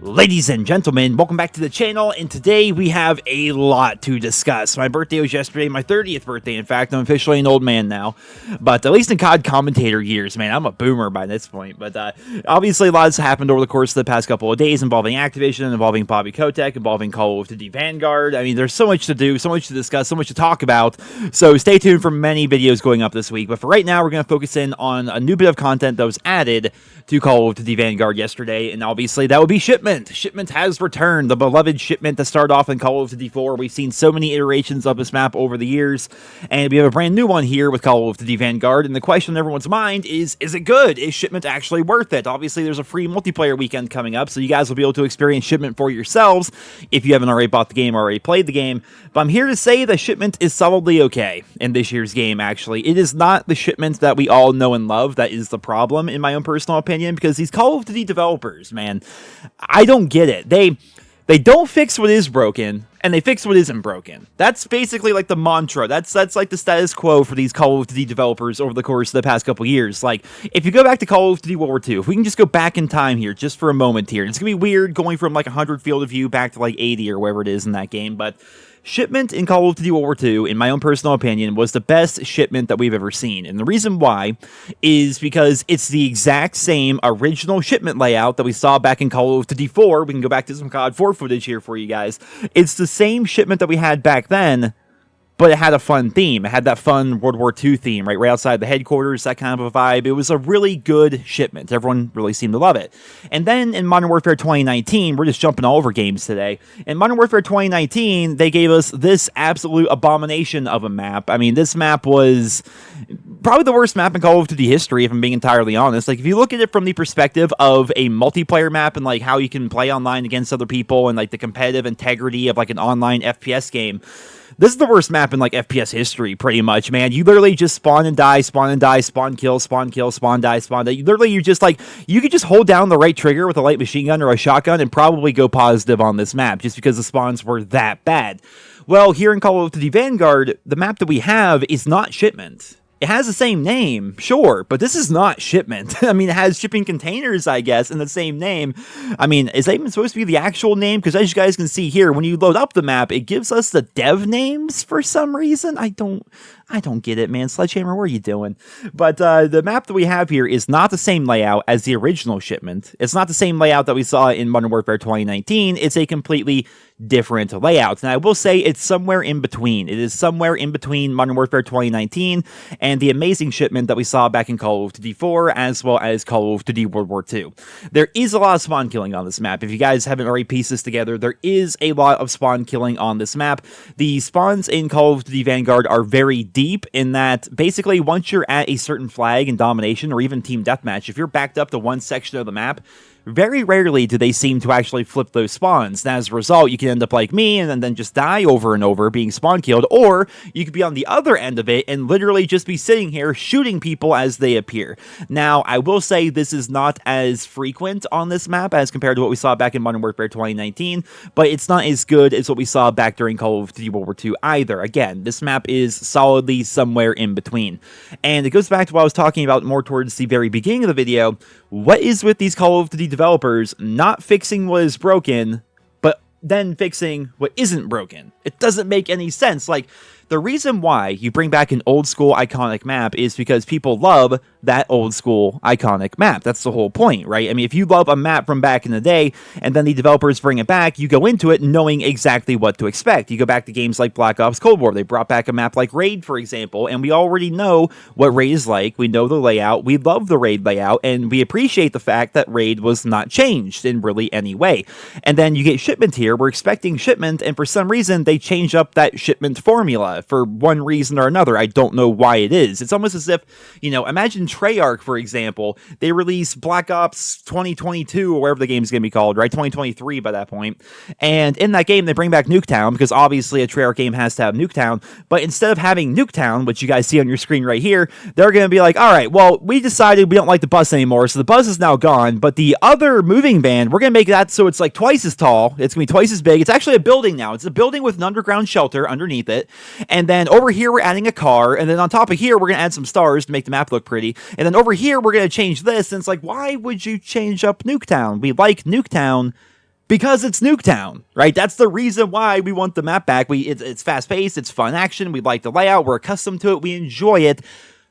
Ladies and gentlemen, welcome back to the channel, and today we have a lot to discuss. My birthday was yesterday, my 30th birthday, in fact. I'm officially an old man now, but at least in COD commentator years, man, I'm a boomer by this point. But obviously a lot has happened over the course of the past couple of days involving Activision, involving Bobby Kotick, involving Call of Duty Vanguard. I mean, there's so much to do, so much to discuss, so much to talk about, so stay tuned for many videos going up this week. But for right now, we're going to focus in on a new bit of content that was added to Call of Duty Vanguard yesterday, and obviously that would be Shipment. Shipment has returned, the beloved Shipment that started off in Call of Duty 4. We've seen so many iterations of this map over the years, and we have a brand new one here with Call of Duty Vanguard, and the question in everyone's mind is it good? Is Shipment actually worth it? Obviously, there's a free multiplayer weekend coming up, so you guys will be able to experience Shipment for yourselves if you haven't already bought the game or already played the game, but I'm here to say that Shipment is solidly okay in this year's game, actually. It is not the Shipment that we all know and love that is the problem, in my own personal opinion, because these Call of Duty developers, man, I don't get it. They don't fix what is broken, and they fix what isn't broken. That's basically like the mantra. That's like the status quo for these Call of Duty developers over the course of the past couple years. Like, if you go back to Call of Duty World War II, if we can just go back in time here, just for a moment here, it's gonna be weird going from like 100 field of view back to like 80 or whatever it is in that game, but Shipment in Call of Duty World War II, in my own personal opinion, was the best Shipment that we've ever seen. And the reason why is because it's the exact same original Shipment layout that we saw back in Call of Duty 4. We can go back to some COD 4 footage here for you guys. It's the same Shipment that we had back then, but it had a fun theme. It had that fun World War II theme, right outside the headquarters, that kind of a vibe. It was a really good Shipment. Everyone really seemed to love it. And then in Modern Warfare 2019, we're just jumping all over games today. In Modern Warfare 2019, they gave us this absolute abomination of a map. I mean, this map was probably the worst map in Call of Duty history, if I'm being entirely honest. Like, if you look at it from the perspective of a multiplayer map and like how you can play online against other people and like the competitive integrity of like an online FPS game, this is the worst map in, like, FPS history, pretty much, man. You literally just spawn and die, spawn and die, spawn, kill, spawn, die, spawn, die. Literally, you just, like, you could just hold down the right trigger with a light machine gun or a shotgun and probably go positive on this map, just because the spawns were that bad. Well, here in Call of Duty Vanguard, the map that we have is not Shipment. It has the same name, sure, but this is not Shipment. I mean, it has shipping containers, I guess, in the same name. I mean, is that even supposed to be the actual name? Because as you guys can see here, when you load up the map, it gives us the dev names for some reason. I don't get it, man. Sledgehammer, what are you doing? But the map that we have here is not the same layout as the original Shipment. It's not the same layout that we saw in Modern Warfare 2019. It's a completely different layout. And I will say it's somewhere in between. It is somewhere in between Modern Warfare 2019 and the amazing Shipment that we saw back in Call of Duty 4, as well as Call of Duty World War II. There is a lot of spawn killing on this map. If you guys haven't already pieced this together, there is a lot of spawn killing on this map. The spawns in Call of Duty Vanguard are very deep in that basically once you're at a certain flag in domination or even team deathmatch, if you're backed up to one section of the map, very rarely do they seem to actually flip those spawns. And as a result, you can end up like me and then just die over and over being spawn killed, or you could be on the other end of it and literally just be sitting here shooting people as they appear. Now, I will say this is not as frequent on this map as compared to what we saw back in Modern Warfare 2019, but it's not as good as what we saw back during Call of Duty World War II either. Again, this map is solidly somewhere in between. And it goes back to what I was talking about more towards the very beginning of the video. What is with these Call of Duty developers not fixing what is broken, but then fixing what isn't broken? It doesn't make any sense. Like, the reason why you bring back an old school iconic map is because people love that old school iconic map. That's the whole point, right? I mean, if you love a map from back in the day and then the developers bring it back, you go into it knowing exactly what to expect. You go back to games like Black Ops Cold War. They brought back a map like Raid, for example, and we already know what Raid is like. We know the layout. We love the Raid layout, and we appreciate the fact that Raid was not changed in really any way. And then you get Shipment here. We're expecting Shipment, and for some reason, they change up that Shipment formula for one reason or another. I don't know why it is. It's almost as if, you know, imagine Treyarch, for example, they released Black Ops 2022 or whatever the game's going to be called, right? 2023 by that point. And in that game, they bring back Nuketown because obviously a Treyarch game has to have Nuketown. But instead of having Nuketown, which you guys see on your screen right here, they're going to be like, all right, well, we decided we don't like the bus anymore, so the bus is now gone. But the other moving van, we're going to make that so it's like twice as tall. It's going to be twice as big. It's actually a building now. It's a building with an underground shelter underneath it. And then over here, we're adding a car. And then on top of here, we're going to add some stars to make the map look pretty. And then over here, we're going to change this. And it's like, why would you change up Nuketown? We like Nuketown because it's Nuketown, right? That's the reason why we want the map back. It's fast-paced. It's fun action. We like the layout. We're accustomed to it. We enjoy it.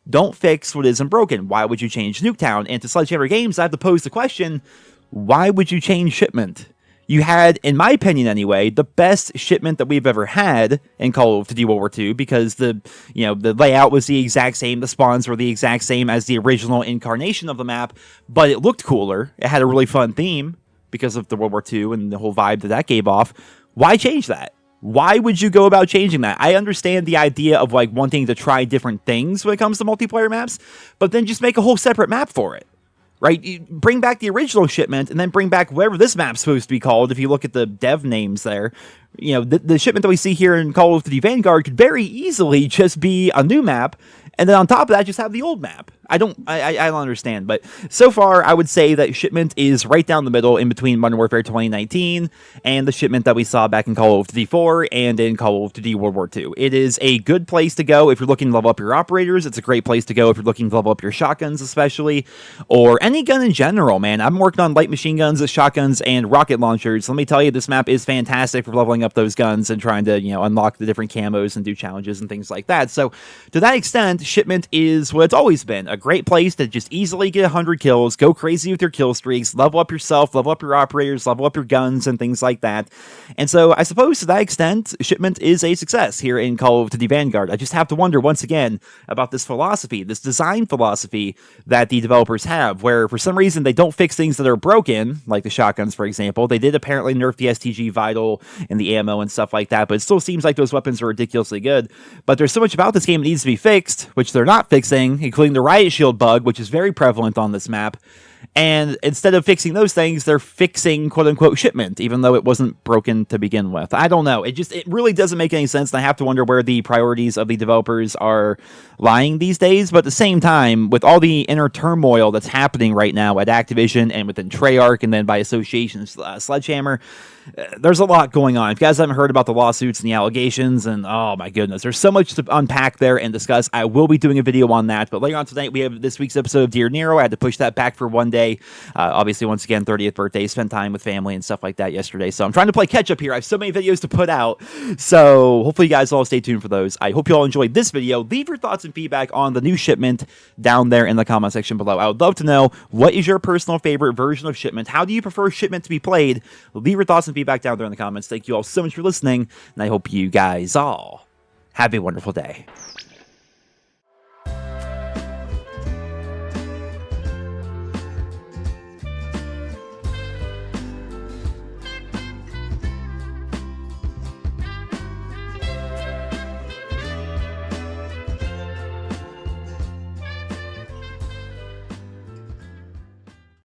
Don't fix what isn't broken. Why would you change Nuketown? And to SHGames, I have to pose the question, why would you change shipment? You had, in my opinion anyway, the best shipment that we've ever had in Call of Duty World War II because the layout was the exact same, the spawns were the exact same as the original incarnation of the map, but it looked cooler. It had a really fun theme because of the World War II and the whole vibe that gave off. Why change that? Why would you go about changing that? I understand the idea of like wanting to try different things when it comes to multiplayer maps, but then just make a whole separate map for it. Right? You bring back the original shipment and then bring back whatever this map's supposed to be called. If you look at the dev names there, the shipment that we see here in Call of Duty Vanguard could very easily just be a new map. And then on top of that, just have the old map. I don't understand. But so far, I would say that shipment is right down the middle in between Modern Warfare 2019 and the shipment that we saw back in Call of Duty 4 and in Call of Duty World War II. It is a good place to go if you're looking to level up your operators. It's a great place to go if you're looking to level up your shotguns, especially, or any gun in general, man. I'm working on light machine guns, shotguns, and rocket launchers. Let me tell you, this map is fantastic for leveling up those guns and trying to, unlock the different camos and do challenges and things like that. So, to that extent, shipment is what it's always been. A great place to just easily get 100 kills, go crazy with your kill streaks, level up yourself, level up your operators, level up your guns, and things like that. And so I suppose to that extent, shipment is a success here in Call of Duty Vanguard. I just have to wonder once again about this philosophy, this design philosophy that the developers have, where for some reason they don't fix things that are broken, like the shotguns, for example. They did apparently nerf the STG Vital and the ammo and stuff like that, but it still seems like those weapons are ridiculously good. But there's so much about this game that needs to be fixed, which they're not fixing, including the riot shield bug, which is very prevalent on this map. And instead of fixing those things, they're fixing quote-unquote shipment, even though it wasn't broken to begin with. I don't know. It really doesn't make any sense, and I have to wonder where the priorities of the developers are lying these days. But at the same time, with all the inner turmoil that's happening right now at Activision and within Treyarch and then by association Sledgehammer, there's a lot going on. If you guys haven't heard about the lawsuits and the allegations, and oh my goodness, there's so much to unpack there and discuss. I will be doing a video on that, but later on tonight we have this week's episode of Dear Nero. I had to push that back for one day. Obviously, once again, 30th birthday, spent time with family and stuff like that yesterday, so I'm trying to play catch up here. I have so many videos to put out, so hopefully you guys all stay tuned for those. I hope you all enjoyed this video. Leave your thoughts and feedback on the new shipment down there in the comment section below. I would love to know, what is your personal favorite version of shipment? How do you prefer shipment to be played? Leave your thoughts and feedback down there in the comments. Thank you all so much for listening, and I hope you guys all have a wonderful day.